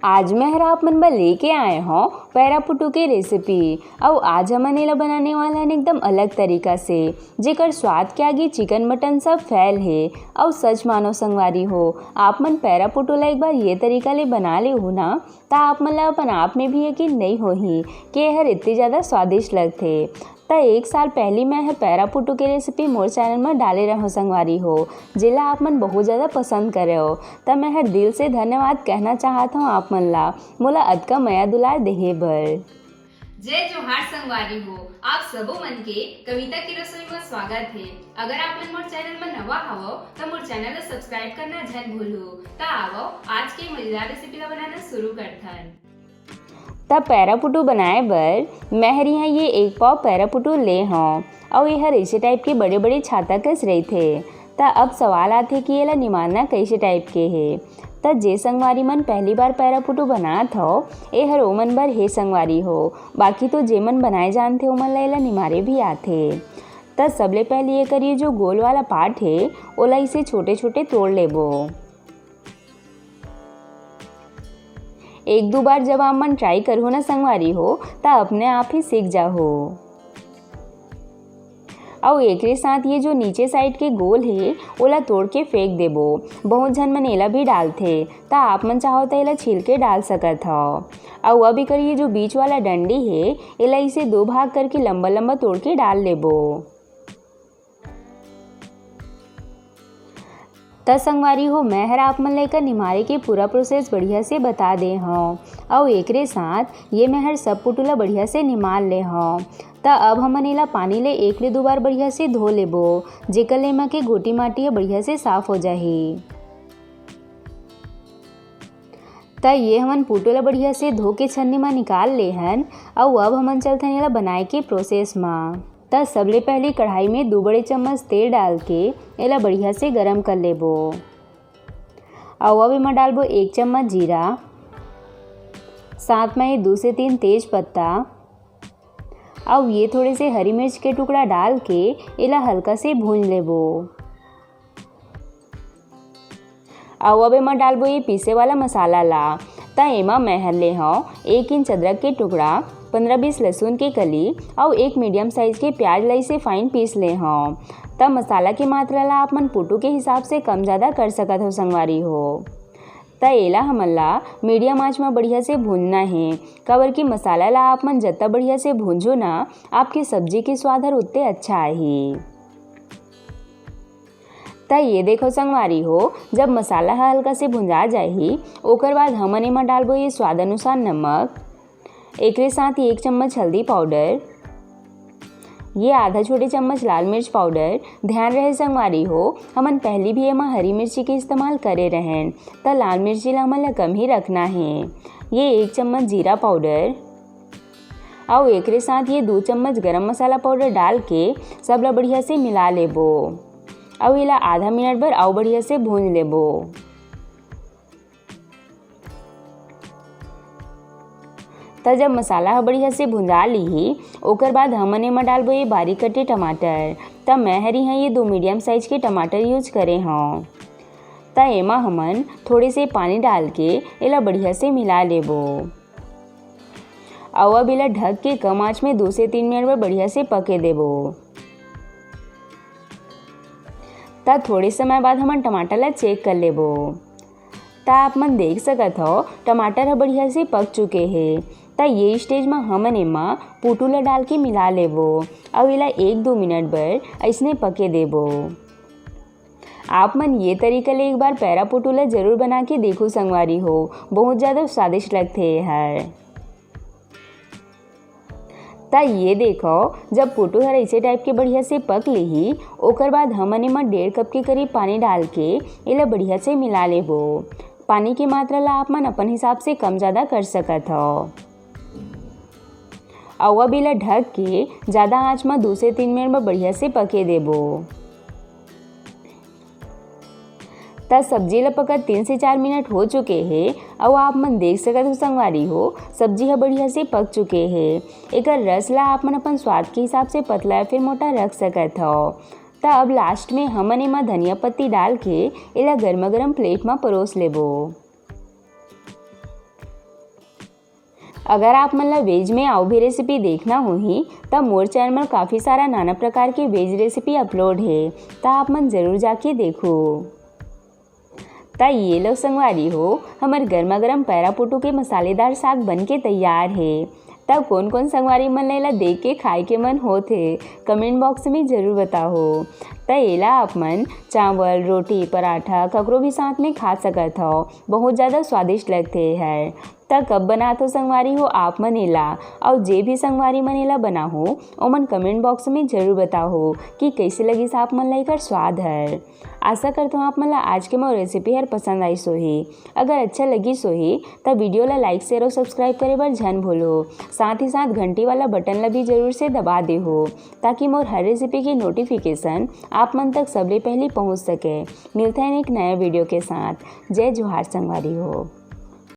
आज मैं आप मन बर लेके आए हूँ पैरापुटू के रेसिपी। और आज हमन एला बनाने वाला है एकदम अलग तरीका से, जेकर स्वाद के आगे चिकन मटन सब फैल है। और सच मानो संगवारी हो, आप मन पैरापुटू ला एक बार ये तरीका ले बना ले हो ना, ता आप मन ला अपन आप में भी यकीन नहीं होही कि यह इतनी ज़्यादा स्वादिष्ट लगथे। तो एक साल पहले मैं पैरापुटू के रेसिपी मोर चैनल में डाले रहो संगवारी हो, जिला आप मन बहुत ज़्यादा पसंद करे हो। तब मैं दिल से धन्यवाद कहना चाहता हूँ आप मन ला मोला अतका मया दुलार देहे बर। जय जोहार संगवारी हो, आप सबो मन के कविता की रसोई में स्वागत है। अगर आप मन मोर चैनल में नवा हवो तो मोर चैनल को सब्सक्राइब करना झन भूलो। तो आवो आज के मजेदार रेसिपी ला बनाना शुरू करथन। तब पैरापुटू बनाए बर मैं यहाँ ये 1 पाव पैरापुटू ले हूँ और यह ऐसे टाइप के बड़े बड़े छाता कस रहे थे। त अब सवाल आते कि ये ला निमारना कैसे टाइप के है। त जे संगवारी मन पहली बार पैरापुटू बनात हो ये हर ओमन बर हे संगवारी हो, बाकी तो जे मन बनाए जानते ओमन ला एला निमारे भी आथे। त सबले पहले ये करिए जो गोल वाला पार्ट है ओला इसे छोटे छोटे तोड़ लेबो। 1-2 बार जब आप मन ट्राई करो ना संगवारी हो तो अपने आप ही सीख जाओ। और एक साथ ये जो नीचे साइड के गोल है ओला तोड़ के फेंक देबो। बहुत झन मन एला भी डालथे, ता आप मन चाहो तो एला छील के डाल सकत हो। और वह भी करिए जो बीच वाला डंडी है एला इसे 2 भाग करके लंबा लंबा तोड़ के डाल लेबो। त संगवारी हो मैं आप मन लेकर निमारे के पूरा प्रोसेस बढ़िया से बता दे हूँ। और एकरे साथ ये मैं सब पुटुला बढ़िया से निमाल ले हूँ। त अब हमन एला पानी ले 1 ले 2 बार बढ़िया से धो लेबो, जेकर ले म के गोटी माटी बढ़िया से साफ हो जाही। त ये हमन पुटुला बढ़िया से धो के छन्नी में निकाल ले हन। और अब हमन चलथन एला बनाए के प्रोसेस में। त सबले पहले कढ़ाई में 2 बड़े चम्मच तेल डाल के एला बढ़िया से गरम कर लेबो। और अब इमा डालबो 1 चम्मच जीरा, साथ में 2 से 3 तेज पत्ता। और ये थोड़े से हरी मिर्च के टुकड़ा डाल के एला हल्का से भून लेबो। और अब इमा डालबो ये पीसे वाला मसाला ला। त एमा मैं हर ले हूँ 1 इंच अदरक के टुकड़ा, 15-20 लहसुन के कली और 1 मीडियम साइज के प्याज लाई से फाइन पीस ले हूँ। तब मसाला की मात्रा ला आप मन पुटू के हिसाब से कम ज़्यादा कर सकत हो संगवारी हो। त एला हमन ला मीडियम आंच में बढ़िया से भूनना है। कबर की मसाला ला आप मन जितना बढ़िया से भूंजो ना, आपकी सब्जी की स्वाद हर उतने अच्छा आही। त ये देखो संगवारी हो, जब मसाला हल्का से भुंजा जाही ओकर बाद हमन एमा डालबो ये स्वाद अनुसार नमक, एक साथ ही 1 चम्मच हल्दी पाउडर, ये आधा छोटे चम्मच लाल मिर्च पाउडर। ध्यान रहे संगवारी हो, हमन पहले भी एमा हरी मिर्ची के इस्तेमाल करे रहें, त लाल मिर्ची ला हमन ला कम ही रखना है। ये 1 चम्मच जीरा पाउडर और एक साथ ये 2 चम्मच गरम मसाला पाउडर डाल के सब ला बढ़िया से मिला लेबो। और इला आधा मिनट भर और बढ़िया से भून लेबो। त जब मसाला बढ़िया से भुंजा ली ओकर बाद हमन एमा डालबो ये बारीक कटे टमाटर। तब मैं हरी हैं ये 2 मीडियम साइज के टमाटर यूज करे हूँ। त एमा हमन थोड़े से पानी डाल के एला बढ़िया से मिला लेबो। और अब इला ढक के कम आंच में 2 से 3 मिनट में बढ़िया से पके देबो। त थोड़े समय बाद हमन टमाटर ला चेक कर लेबो। त आप मन देख सकत हो टमाटर ह बढ़िया से पक चुके हैं। त ये स्टेज में हमन एमा पुटू ला डाल के मिला लेबो और इला 1-2 मिनट बर ऐसने पके देबो। आप मन ये तरीका ले एक बार पैरापुटू ला जरूर बना के देखो संगवारी हो, बहुत ज़्यादा स्वादिष्ट लगते हैं। त ये देखो जब पुटू हर ऐसे टाइप के बढ़िया से पक ली ओकर बाद हमन एमा 1.5 कप के करीब पानी डाल के एला बढ़िया से मिला लेबो। पानी की मात्रा ला आप मन अपन हिसाब से कम ज़्यादा कर सकत हो। और अब इला ढक के ज़्यादा आंच में 2 से 3 मिनट में बढ़िया से पके देबो। त सब्जी ला पकत 3 से 4 मिनट हो चुके हैं। और आप मन देख सकत हो संगवारी हो, सब्जी है बढ़िया से पक चुके हैं। एकर रस ला आप मन अपन स्वाद के हिसाब से पतला या फिर मोटा रख सकत हो। त अब लास्ट में हमन एमा धनिया पत्ती डाल के एला गरमा गरम प्लेट में परोस लेबो। अगर आप मतलब वेज में आउ भी रेसिपी देखना होही तब मोर चैनल में काफ़ी सारा नाना प्रकार की वेज रेसिपी अपलोड है, तो आप मन ज़रूर जाके देखो। ता ये लो संगवारी हो, हमारे गर्मा गर्म पैरापुटू के मसालेदार साग बन के तैयार है। तब कौन कौन संगवारी मन ला देख के खाए के मन होथे कमेंट बॉक्स में ज़रूर बताओ। त एला आप मन चावल रोटी पराठा ककरो भी साथ में खा सकत हो, बहुत ज़्यादा स्वादिष्ट लगते हैं। त कब बनात हो संगवारी हो आप मन एला, और जे भी संगवारी मन एला बना हो ओमन कमेंट बॉक्स में ज़रूर बताओ कि कैसे लगी आप मन ला एकर स्वाद है। आशा करता हूँ आप मन ला आज के मोर रेसिपी हर पसंद आई सोही। अगर अच्छा लगी सोही तब वीडियो ला लाइक शेयर और सब्सक्राइब करे बर झन भूलो। साथ ही साथ घंटी वाला बटन ला भी ज़रूर से दबा दे हो, ताकि मोर हर रेसिपी की नोटिफिकेशन आप मन तक सबले पहले पहुँच सके। मिलते हैं एक नया वीडियो के साथ। जय जोहार संगवारी हो।